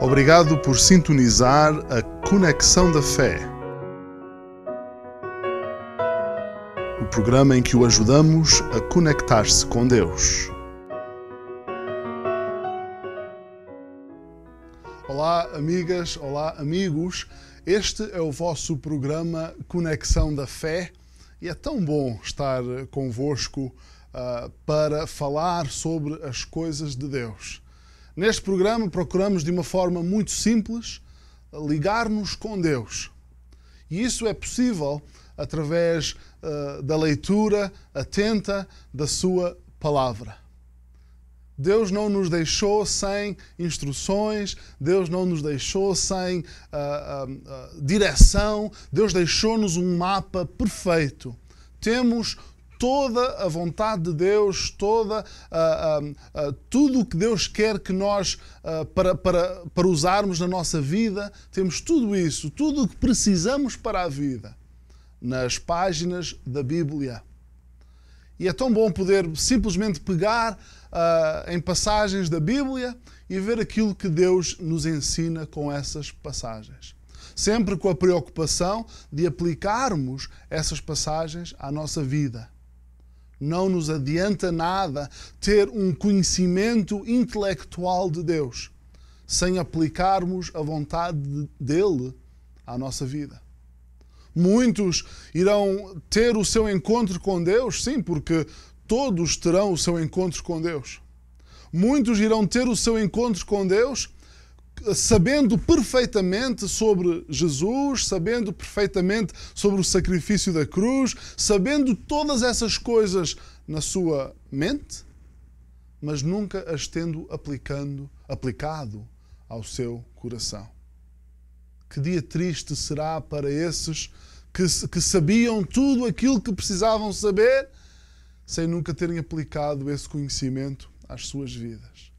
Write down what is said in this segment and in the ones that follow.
Obrigado por sintonizar a Conexão da Fé, o programa em que o ajudamos a conectar-se com Deus. Olá, amigas, olá, amigos. Este é o vosso programa Conexão da Fé e é tão bom estar convosco para falar sobre as coisas de Deus. Neste programa procuramos de uma forma muito simples ligar-nos com Deus. E isso é possível através da leitura atenta da sua palavra. Deus não nos deixou sem instruções, Deus não nos deixou sem direção, Deus deixou-nos um mapa perfeito. Temos toda a vontade de Deus, tudo o que Deus quer que nós, para usarmos na nossa vida, temos tudo isso, tudo o que precisamos para a vida, nas páginas da Bíblia. E é tão bom poder simplesmente pegar em passagens da Bíblia e ver aquilo que Deus nos ensina com essas passagens. Sempre com a preocupação de aplicarmos essas passagens à nossa vida. Não nos adianta nada ter um conhecimento intelectual de Deus sem aplicarmos a vontade dele à nossa vida. Muitos irão ter o seu encontro com Deus, sim, porque todos terão o seu encontro com Deus. Muitos irão ter o seu encontro com Deus sabendo perfeitamente sobre Jesus, sabendo perfeitamente sobre o sacrifício da cruz, sabendo todas essas coisas na sua mente, mas nunca as tendo aplicado ao seu coração. Que dia triste será para esses que sabiam tudo aquilo que precisavam saber, sem nunca terem aplicado esse conhecimento às suas vidas.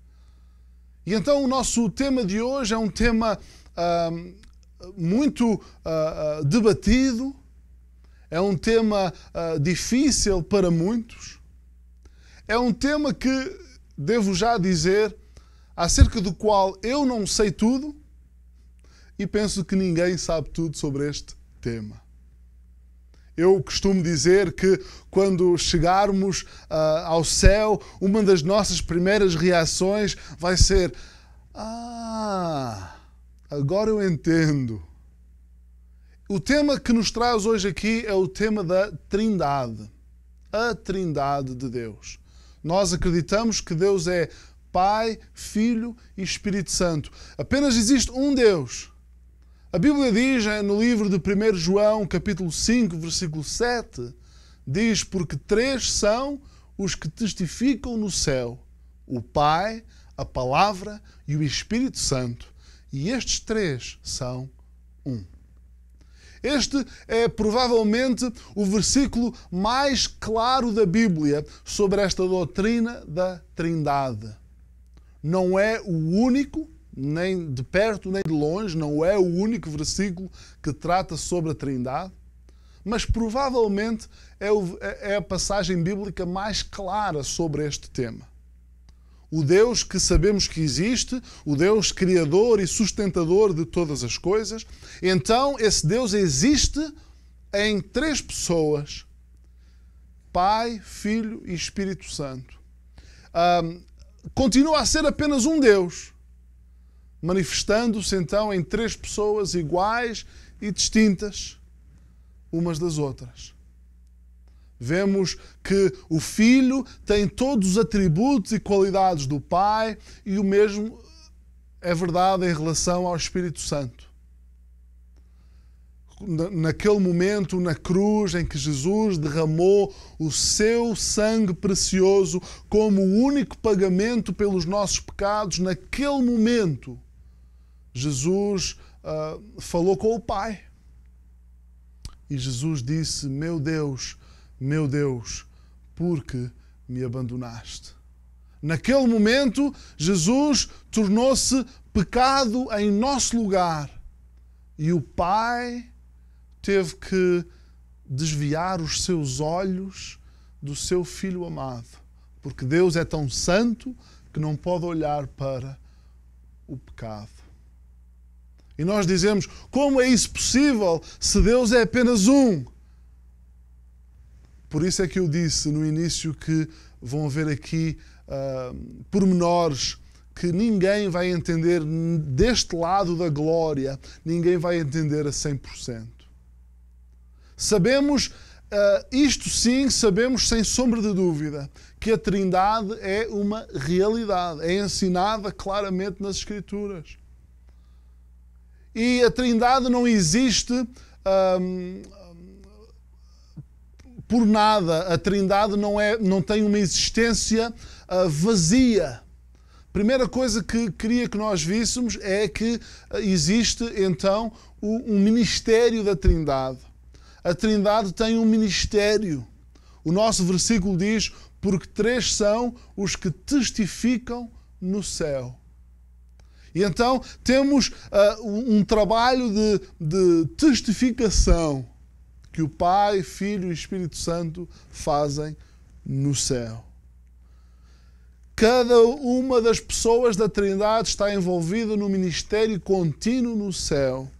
E então o nosso tema de hoje é um tema muito debatido, é um tema difícil para muitos, é um tema que, devo já dizer, acerca do qual eu não sei tudo e penso que ninguém sabe tudo sobre este tema. Eu costumo dizer que quando chegarmos ao céu, uma das nossas primeiras reações vai ser: agora eu entendo. O tema que nos traz hoje aqui é o tema da Trindade. A Trindade de Deus. Nós acreditamos que Deus é Pai, Filho e Espírito Santo. Apenas existe um Deus. A Bíblia diz, no livro de 1 João, capítulo 5, versículo 7, diz: porque três são os que testificam no céu, o Pai, a Palavra e o Espírito Santo. E estes três são um. Este é provavelmente o versículo mais claro da Bíblia sobre esta doutrina da Trindade. Não é o único, nem de perto nem de longe, não é o único versículo que trata sobre a Trindade, mas provavelmente é a passagem bíblica mais clara sobre este tema. O Deus que sabemos que existe, o Deus criador e sustentador de todas as coisas, então esse Deus existe em três pessoas: Pai, Filho e Espírito Santo. Continua a ser apenas um Deus, manifestando-se então em três pessoas iguais e distintas umas das outras. Vemos que o Filho tem todos os atributos e qualidades do Pai e o mesmo é verdade em relação ao Espírito Santo. Naquele momento, na cruz, em que Jesus derramou o seu sangue precioso como o único pagamento pelos nossos pecados, naquele momento, Jesus falou com o Pai. E Jesus disse: meu Deus, por que me abandonaste? Naquele momento, Jesus tornou-se pecado em nosso lugar. E o Pai teve que desviar os seus olhos do seu Filho amado. Porque Deus é tão santo que não pode olhar para o pecado. E nós dizemos, como é isso possível se Deus é apenas um? Por isso é que eu disse no início que vão haver aqui pormenores que ninguém vai entender deste lado da glória, ninguém vai entender a 100%. Sabemos, isto sim, sabemos sem sombra de dúvida, que a Trindade é uma realidade, é ensinada claramente nas Escrituras. E a Trindade não existe por nada. A Trindade não tem uma existência vazia. Primeira coisa que queria que nós víssemos é que existe então um ministério da Trindade. A Trindade tem um ministério. O nosso versículo diz, porque 3 são os que testificam no céu. E então temos um trabalho de testificação que o Pai, Filho e Espírito Santo fazem no céu. Cada uma das pessoas da Trindade está envolvida no ministério contínuo no céu.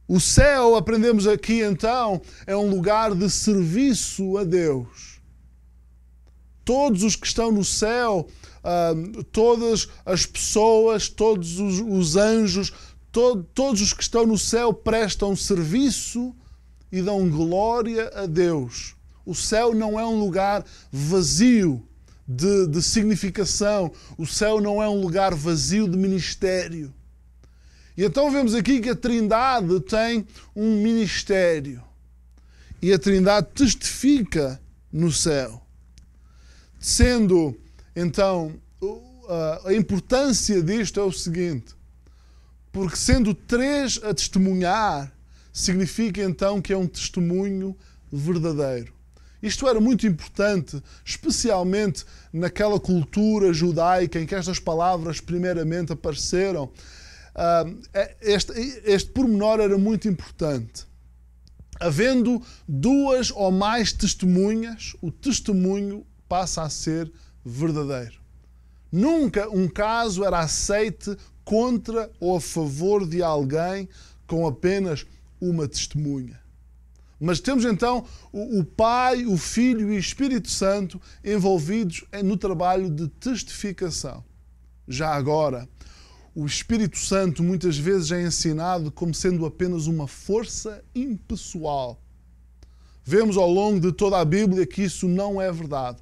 O céu, aprendemos aqui então, é um lugar de serviço a Deus. Todos os que estão no céu, todas as pessoas, todos os anjos, todos os que estão no céu prestam serviço e dão glória a Deus. O céu não é um lugar vazio de significação. O céu não é um lugar vazio de ministério. E então vemos aqui que a Trindade tem um ministério. E a Trindade testifica no céu. Sendo, então, a importância disto é o seguinte. Porque sendo 3 a testemunhar, significa então que é um testemunho verdadeiro. Isto era muito importante, especialmente naquela cultura judaica em que estas palavras primeiramente apareceram. Este pormenor era muito importante. Havendo 2 ou mais testemunhas, o testemunho passa a ser verdadeiro. Nunca um caso era aceite contra ou a favor de alguém com apenas uma testemunha. Mas temos então o Pai, o Filho e o Espírito Santo envolvidos no trabalho de testificação. Já agora, o Espírito Santo muitas vezes é ensinado como sendo apenas uma força impessoal. Vemos ao longo de toda a Bíblia que isso não é verdade.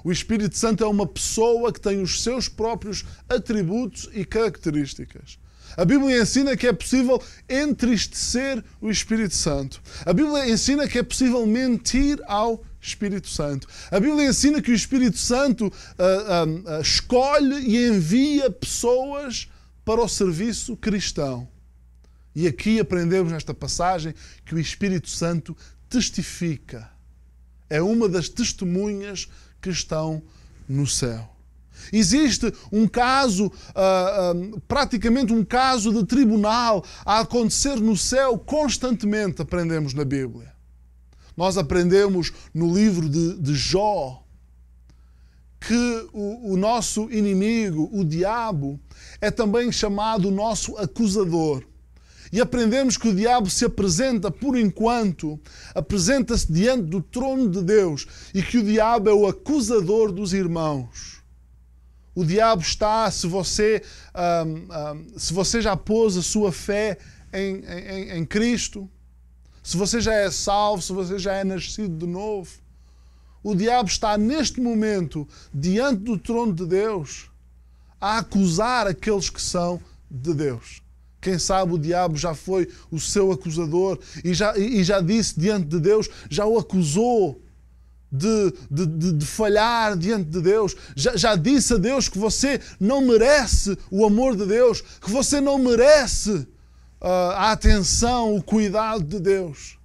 O Espírito Santo é uma pessoa que tem os seus próprios atributos e características. A Bíblia ensina que é possível entristecer o Espírito Santo. A Bíblia ensina que é possível mentir ao Espírito Santo. A Bíblia ensina que o Espírito Santo escolhe e envia pessoas para o serviço cristão. E aqui aprendemos nesta passagem que o Espírito Santo testifica. É uma das testemunhas que estão no céu. Existe um caso, praticamente um caso de tribunal a acontecer no céu constantemente, aprendemos na Bíblia. Nós aprendemos no livro de Jó que o nosso inimigo, o diabo, é também chamado o nosso acusador. E aprendemos que o diabo se apresenta, por enquanto, apresenta-se diante do trono de Deus e que o diabo é o acusador dos irmãos. O diabo está, se você já pôs a sua fé em Cristo, se você já é salvo, se você já é nascido de novo, o diabo está neste momento diante do trono de Deus a acusar aqueles que são de Deus. Quem sabe o diabo já foi o seu acusador e já disse diante de Deus, já o acusou de falhar diante de Deus. Já disse a Deus que você não merece o amor de Deus, que você não merece a atenção, o cuidado de Deus.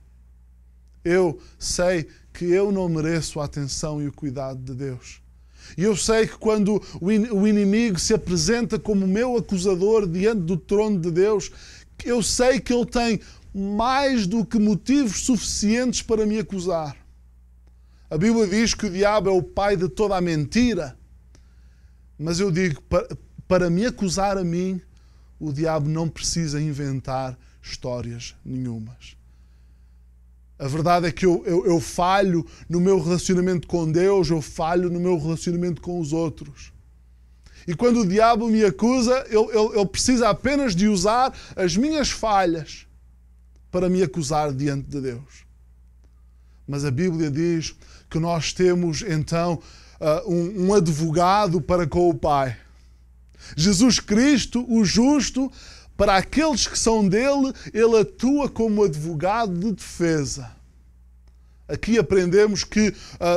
Eu sei que eu não mereço a atenção e o cuidado de Deus. E eu sei que quando o inimigo se apresenta como meu acusador diante do trono de Deus, eu sei que ele tem mais do que motivos suficientes para me acusar. A Bíblia diz que o diabo é o pai de toda a mentira. Mas eu digo, para me acusar a mim, o diabo não precisa inventar histórias nenhumas. A verdade é que eu falho no meu relacionamento com Deus, eu falho no meu relacionamento com os outros. E quando o diabo me acusa, ele precisa apenas de usar as minhas falhas para me acusar diante de Deus. Mas a Bíblia diz que nós temos então um advogado para com o Pai. Jesus Cristo, o justo, para aqueles que são dele, ele atua como advogado de defesa. Aqui aprendemos que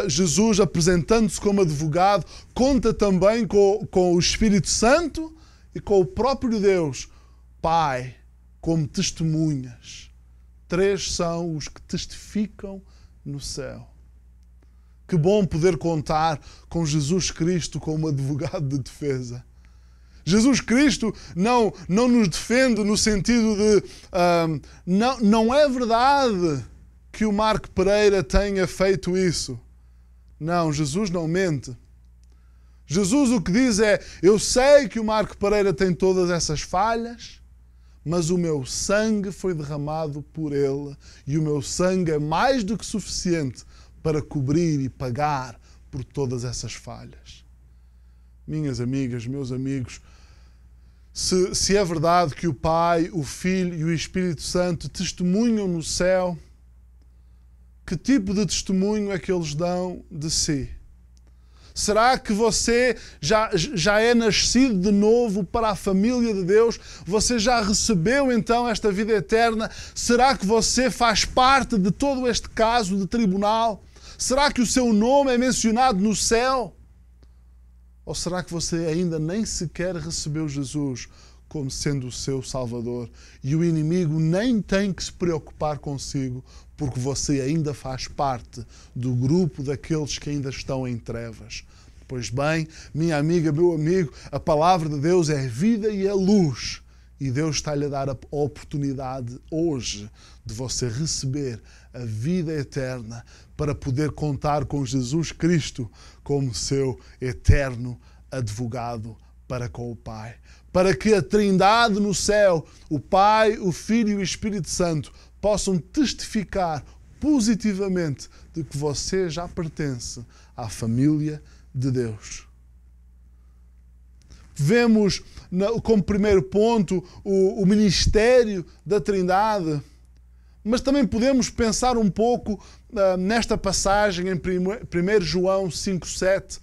Jesus, apresentando-se como advogado, conta também com o Espírito Santo e com o próprio Deus, Pai, como testemunhas. 3 são os que testificam no céu. Que bom poder contar com Jesus Cristo como advogado de defesa. Jesus Cristo não nos defende no sentido de... não é verdade que o Marco Pereira tenha feito isso. Não, Jesus não mente. Jesus o que diz é: eu sei que o Marco Pereira tem todas essas falhas, mas o meu sangue foi derramado por ele e o meu sangue é mais do que suficiente para cobrir e pagar por todas essas falhas. Minhas amigas, meus amigos, se é verdade que o Pai, o Filho e o Espírito Santo testemunham no céu, que tipo de testemunho é que eles dão de si? Será que você já é nascido de novo para a família de Deus? Você já recebeu então esta vida eterna? Será que você faz parte de todo este caso de tribunal? Será que o seu nome é mencionado no céu? Ou será que você ainda nem sequer recebeu Jesus como sendo o seu Salvador e o inimigo nem tem que se preocupar consigo porque você ainda faz parte do grupo daqueles que ainda estão em trevas? Pois bem, minha amiga, meu amigo, a palavra de Deus é vida e é luz. E Deus está-lhe a dar a oportunidade hoje de você receber a vida eterna para poder contar com Jesus Cristo como seu eterno advogado para com o Pai. Para que a Trindade no céu, o Pai, o Filho e o Espírito Santo, possam testificar positivamente de que você já pertence à família de Deus. Vemos como primeiro ponto o ministério da Trindade, mas também podemos pensar um pouco nesta passagem em 1 João 5,7,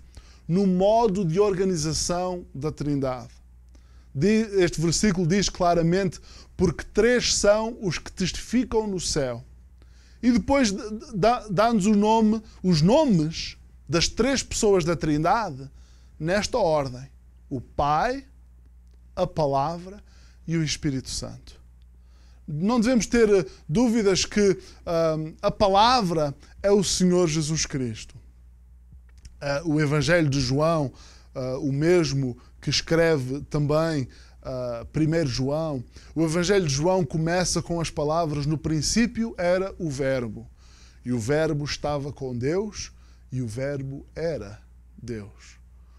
no modo de organização da Trindade. Este versículo diz claramente: porque 3 são os que testificam no céu. E depois dá-nos os nomes das 3 pessoas da Trindade nesta ordem: o Pai, a Palavra e o Espírito Santo. Não devemos ter dúvidas que a Palavra é o Senhor Jesus Cristo. O Evangelho de João, o mesmo que escreve também 1 João, o Evangelho de João começa com as palavras: no princípio era o Verbo, e o Verbo estava com Deus, e o Verbo era Deus.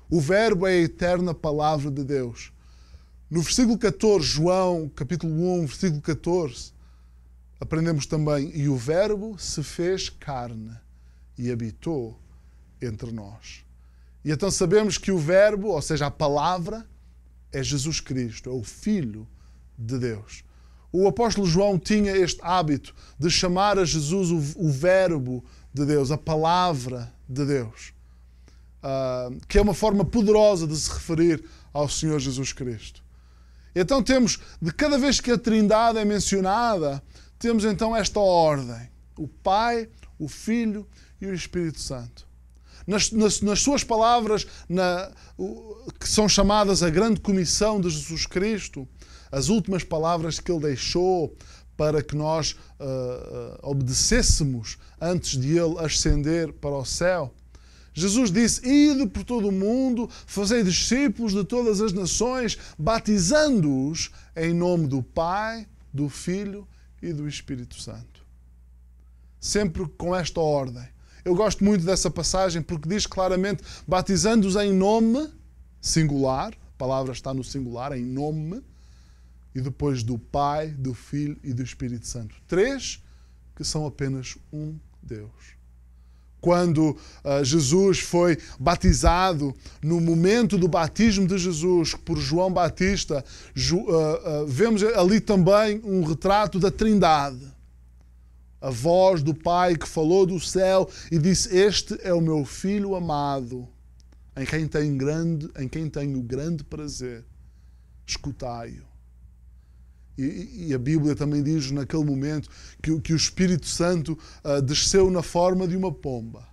O Verbo é a eterna palavra de Deus. No versículo 14, João, capítulo 1, versículo 14, aprendemos também: e o Verbo se fez carne e habitou entre nós. E então sabemos que o Verbo, ou seja, a palavra, é Jesus Cristo, é o Filho de Deus. O apóstolo João tinha este hábito de chamar a Jesus o Verbo de Deus, a palavra de Deus, que é uma forma poderosa de se referir ao Senhor Jesus Cristo. Então temos, de cada vez que a Trindade é mencionada, temos então esta ordem: o Pai, o Filho e o Espírito Santo. Nas suas palavras, que são chamadas a grande comissão de Jesus Cristo, as últimas palavras que Ele deixou para que nós obedecêssemos antes de Ele ascender para o céu, Jesus disse: ide por todo o mundo, fazei discípulos de todas as nações, batizando-os em nome do Pai, do Filho e do Espírito Santo. Sempre com esta ordem. Eu gosto muito dessa passagem porque diz claramente: batizando-os em nome, singular, a palavra está no singular, em nome, e depois do Pai, do Filho e do Espírito Santo. 3 que são apenas um Deus. Quando Jesus foi batizado, no momento do batismo de Jesus por João Batista, vemos ali também um retrato da Trindade. A voz do Pai que falou do céu e disse: este é o meu Filho amado, em quem tenho grande prazer. Escutai-o. E a Bíblia também diz naquele momento que o Espírito Santo desceu na forma de uma pomba.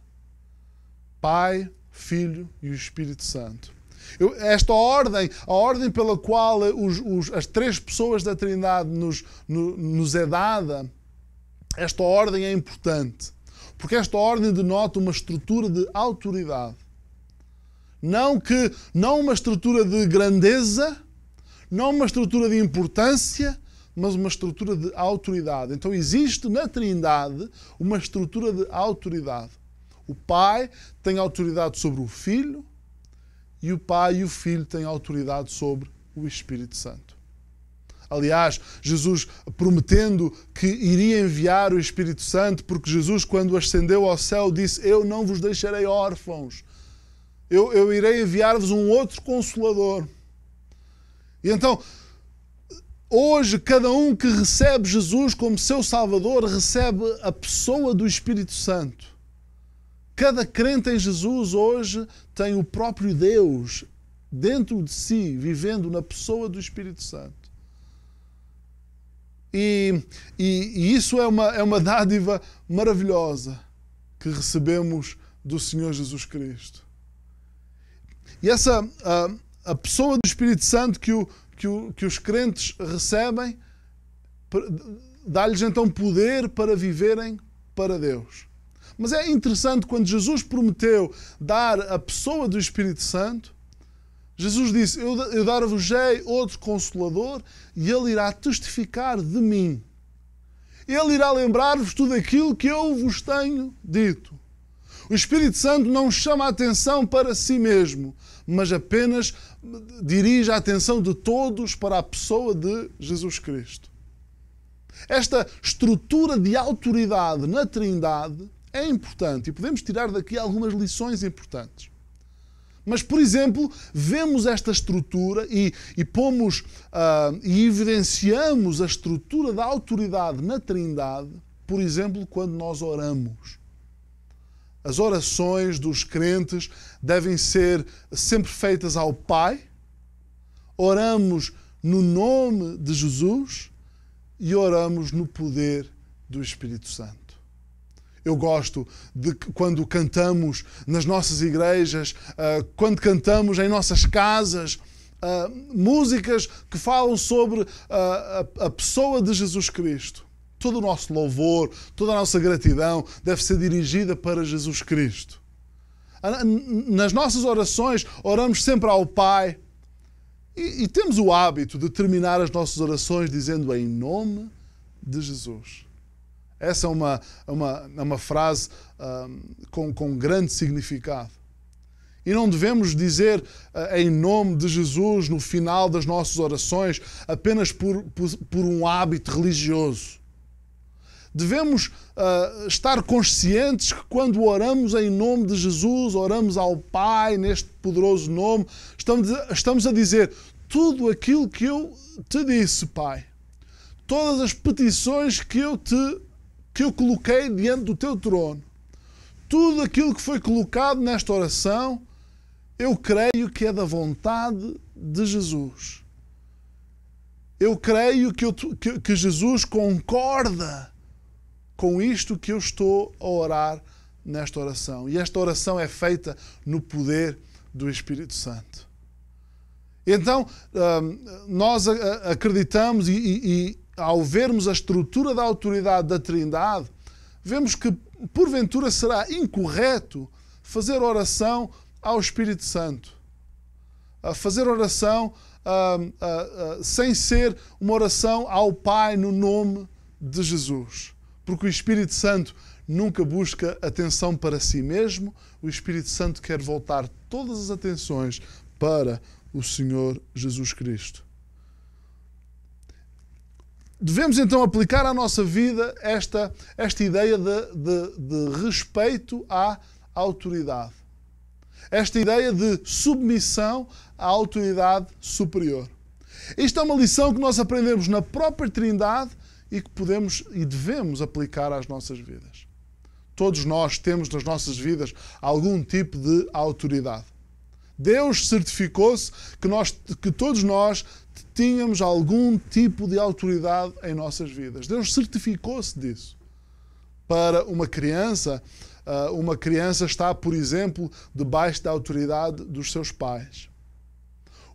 Pai, Filho e o Espírito Santo. Esta ordem, a ordem pela qual as 3 pessoas da Trindade nos é dada, esta ordem é importante. Porque esta ordem denota uma estrutura de autoridade. Não uma estrutura de grandeza, não uma estrutura de importância, mas uma estrutura de autoridade. Então existe na Trindade uma estrutura de autoridade. O Pai tem autoridade sobre o Filho e o Pai e o Filho têm autoridade sobre o Espírito Santo. Aliás, Jesus prometendo que iria enviar o Espírito Santo, porque Jesus, quando ascendeu ao céu, disse: eu não vos deixarei órfãos. Eu irei enviar-vos um outro Consolador. E então, hoje, cada um que recebe Jesus como seu Salvador, recebe a pessoa do Espírito Santo. Cada crente em Jesus hoje tem o próprio Deus dentro de si, vivendo na pessoa do Espírito Santo. E isso é uma dádiva maravilhosa que recebemos do Senhor Jesus Cristo. E essa a pessoa do Espírito Santo que os crentes recebem dá-lhes então poder para viverem para Deus. Mas é interessante, quando Jesus prometeu dar a pessoa do Espírito Santo, Jesus disse: eu dar-vos-ei outro Consolador e ele irá testificar de mim. Ele irá lembrar-vos tudo aquilo que eu vos tenho dito. O Espírito Santo não chama a atenção para si mesmo, mas apenas dirige a atenção de todos para a pessoa de Jesus Cristo. Esta estrutura de autoridade na Trindade é importante e podemos tirar daqui algumas lições importantes. Mas, por exemplo, vemos esta estrutura e evidenciamos a estrutura da autoridade na Trindade, por exemplo, quando nós oramos. As orações dos crentes devem ser sempre feitas ao Pai. Oramos no nome de Jesus e oramos no poder do Espírito Santo. Eu gosto de quando cantamos nas nossas igrejas, quando cantamos em nossas casas, músicas que falam sobre a pessoa de Jesus Cristo. Todo o nosso louvor, toda a nossa gratidão deve ser dirigida para Jesus Cristo. Nas nossas orações, oramos sempre ao Pai e temos o hábito de terminar as nossas orações dizendo em nome de Jesus. Essa é uma frase com grande significado. E não devemos dizer em nome de Jesus no final das nossas orações apenas por um hábito religioso. Devemos estar conscientes que quando oramos em nome de Jesus, oramos ao Pai neste poderoso nome, estamos a dizer tudo aquilo que eu te disse, Pai. Todas as petições que eu coloquei diante do teu trono. Tudo aquilo que foi colocado nesta oração, eu creio que é da vontade de Jesus. Eu creio que Jesus concorda com isto que eu estou a orar nesta oração. E esta oração é feita no poder do Espírito Santo. Então, nós acreditamos e ao vermos a estrutura da autoridade da Trindade, vemos que, porventura, será incorreto fazer oração ao Espírito Santo. Fazer oração sem ser uma oração ao Pai no nome de Jesus. Porque o Espírito Santo nunca busca atenção para si mesmo, o Espírito Santo quer voltar todas as atenções para o Senhor Jesus Cristo. devemos então aplicar à nossa vida esta ideia de respeito à autoridade. Esta ideia de submissão à autoridade superior. Isto é uma lição que nós aprendemos na própria Trindade e que podemos e devemos aplicar às nossas vidas. Todos nós temos nas nossas vidas algum tipo de autoridade. Deus certificou-se que todos nós tínhamos algum tipo de autoridade em nossas vidas. Deus certificou-se disso. Para uma criança está, por exemplo, debaixo da autoridade dos seus pais.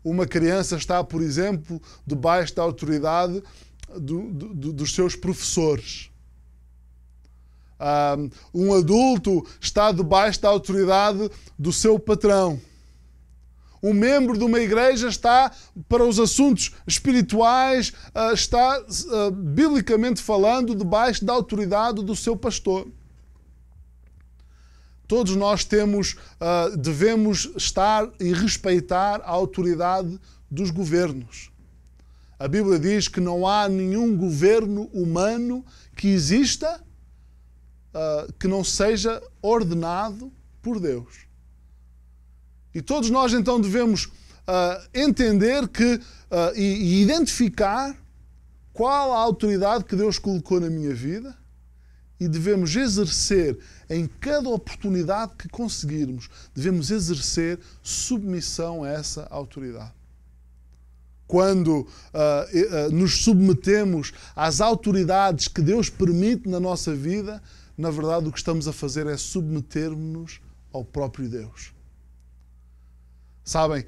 Uma criança está, por exemplo, debaixo da autoridade dos seus professores. Um adulto está debaixo da autoridade do seu patrão. Um membro de uma igreja está, para os assuntos espirituais, está, biblicamente falando, debaixo da autoridade do seu pastor. Todos nós devemos estar e respeitar a autoridade dos governos. A Bíblia diz que não há nenhum governo humano que exista que não seja ordenado por Deus. E todos nós então devemos entender e identificar qual a autoridade que Deus colocou na minha vida e devemos exercer em cada oportunidade que conseguirmos, devemos exercer submissão a essa autoridade. Quando nos submetemos às autoridades que Deus permite na nossa vida, na verdade o que estamos a fazer é submeter-nos ao próprio Deus. Sabem,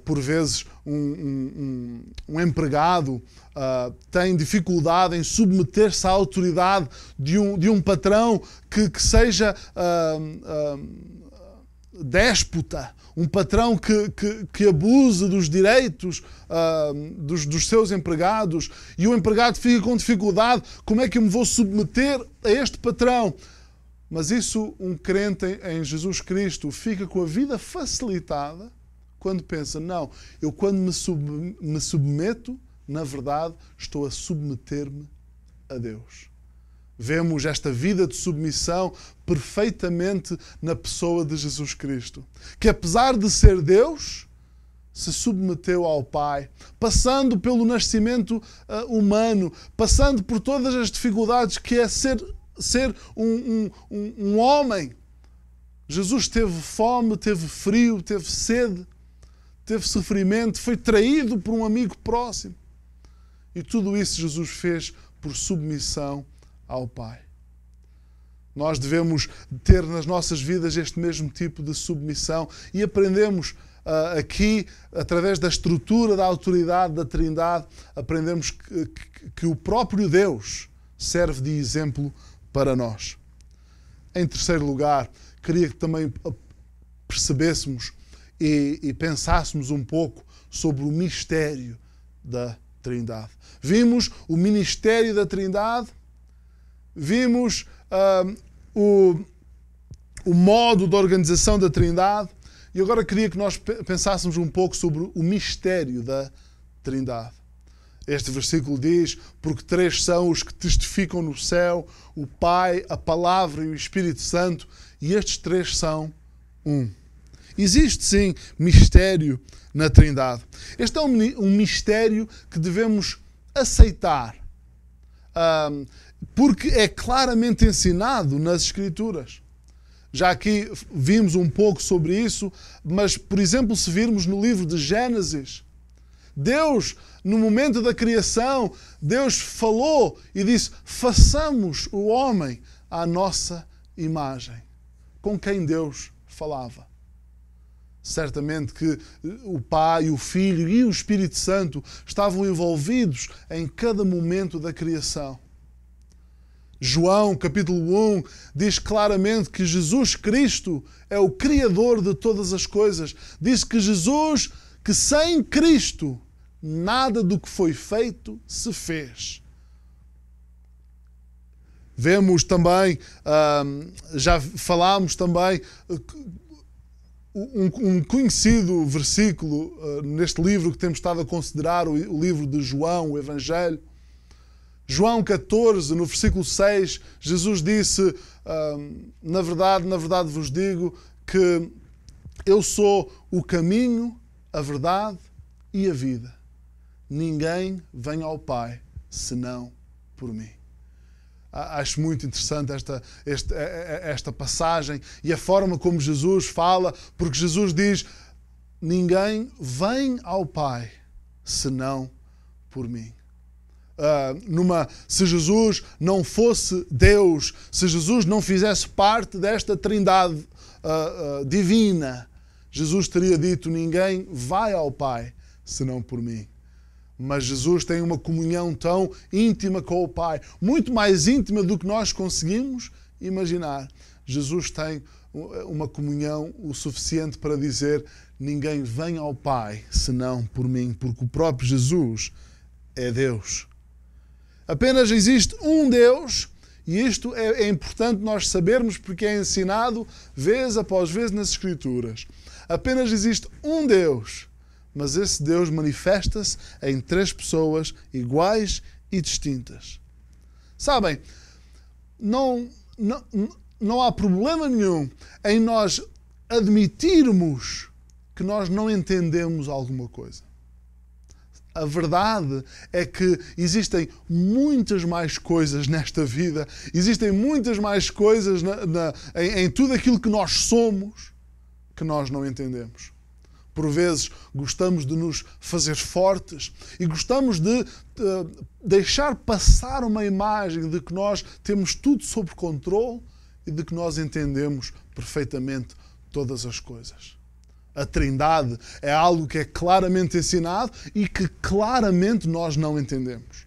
por vezes um empregado tem dificuldade em submeter-se à autoridade de um patrão que seja déspota, um patrão que abuse dos direitos dos seus empregados, e o empregado fica com dificuldade: como é que eu me vou submeter a este patrão? Mas isso, um crente em Jesus Cristo fica com a vida facilitada quando pensa: não, eu quando me submeto, na verdade, estou a submeter-me a Deus. Vemos esta vida de submissão perfeitamente na pessoa de Jesus Cristo, que apesar de ser Deus, se submeteu ao Pai, passando pelo nascimento humano, passando por todas as dificuldades que é ser um homem. Jesus teve fome, teve frio, teve sede, teve sofrimento, foi traído por um amigo próximo. E tudo isso Jesus fez por submissão ao Pai. Nós devemos ter nas nossas vidas este mesmo tipo de submissão e aprendemos aqui, através da estrutura da autoridade da Trindade, aprendemos que o próprio Deus serve de exemplo para nós. Em terceiro lugar, queria que também percebêssemos e pensássemos um pouco sobre o mistério da Trindade. Vimos o ministério da Trindade, vimos o modo de organização da Trindade, e agora queria que nós pensássemos um pouco sobre o mistério da Trindade. Este versículo diz: porque três são os que testificam no céu, o Pai, a Palavra e o Espírito Santo, e estes três são um. Existe sim mistério na Trindade. Este é um mistério que devemos aceitar, porque é claramente ensinado nas Escrituras. Já aqui vimos um pouco sobre isso, mas, por exemplo, se virmos no livro de Gênesis, Deus, no momento da criação, Deus falou e disse: façamos o homem à nossa imagem. Com quem Deus falava? Certamente que o Pai, o Filho e o Espírito Santo estavam envolvidos em cada momento da criação. João, capítulo 1, diz claramente que Jesus Cristo é o Criador de todas as coisas. Diz que que sem Cristo, nada do que foi feito se fez. Vemos também, já falámos também, um conhecido versículo neste livro que temos estado a considerar, o livro de João, o Evangelho, João 14, no versículo 6, Jesus disse, na verdade vos digo que eu sou o caminho, a verdade e a vida. Ninguém vem ao Pai senão por mim. Acho muito interessante esta passagem e a forma como Jesus fala, porque Jesus diz, ninguém vem ao Pai senão por mim. Se Jesus não fosse Deus, se Jesus não fizesse parte desta trindade divina, Jesus teria dito, ninguém vai ao Pai senão por mim. Mas Jesus tem uma comunhão tão íntima com o Pai, muito mais íntima do que nós conseguimos imaginar. Jesus tem uma comunhão o suficiente para dizer, ninguém vem ao Pai senão por mim, porque o próprio Jesus é Deus. Apenas existe um Deus, e isto é importante nós sabermos porque é ensinado vez após vez nas Escrituras. Apenas existe um Deus, mas esse Deus manifesta-se em 3 pessoas iguais e distintas. Sabem, não há problema nenhum em nós admitirmos que nós não entendemos alguma coisa. A verdade é que existem muitas mais coisas nesta vida, existem muitas mais coisas em tudo aquilo que nós somos que nós não entendemos. Por vezes gostamos de nos fazer fortes e gostamos de deixar passar uma imagem de que nós temos tudo sob controle e de que nós entendemos perfeitamente todas as coisas. A Trindade é algo que é claramente ensinado e que claramente nós não entendemos.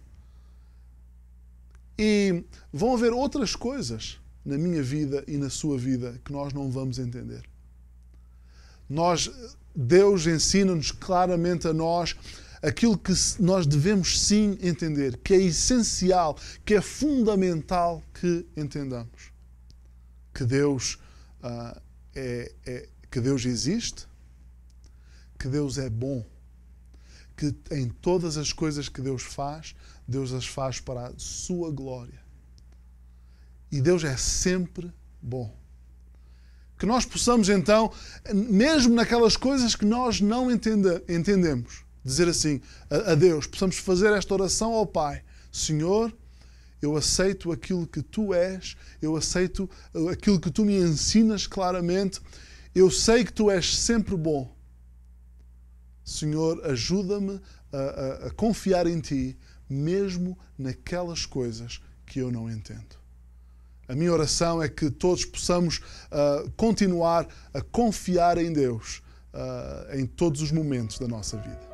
E vão haver outras coisas na minha vida e na sua vida que nós não vamos entender. Deus ensina-nos claramente a nós aquilo que nós devemos sim entender, que é essencial, que é fundamental que entendamos. Que Deus, que Deus existe, que Deus é bom, que em todas as coisas que Deus as faz para a sua glória. E Deus é sempre bom. Que nós possamos então, mesmo naquelas coisas que nós não entendemos, dizer assim a Deus, possamos fazer esta oração ao Pai. Senhor, eu aceito aquilo que Tu és, eu aceito aquilo que Tu me ensinas claramente, eu sei que Tu és sempre bom. Senhor, ajuda-me a confiar em Ti, mesmo naquelas coisas que eu não entendo. A minha oração é que todos possamos continuar a confiar em Deus em todos os momentos da nossa vida.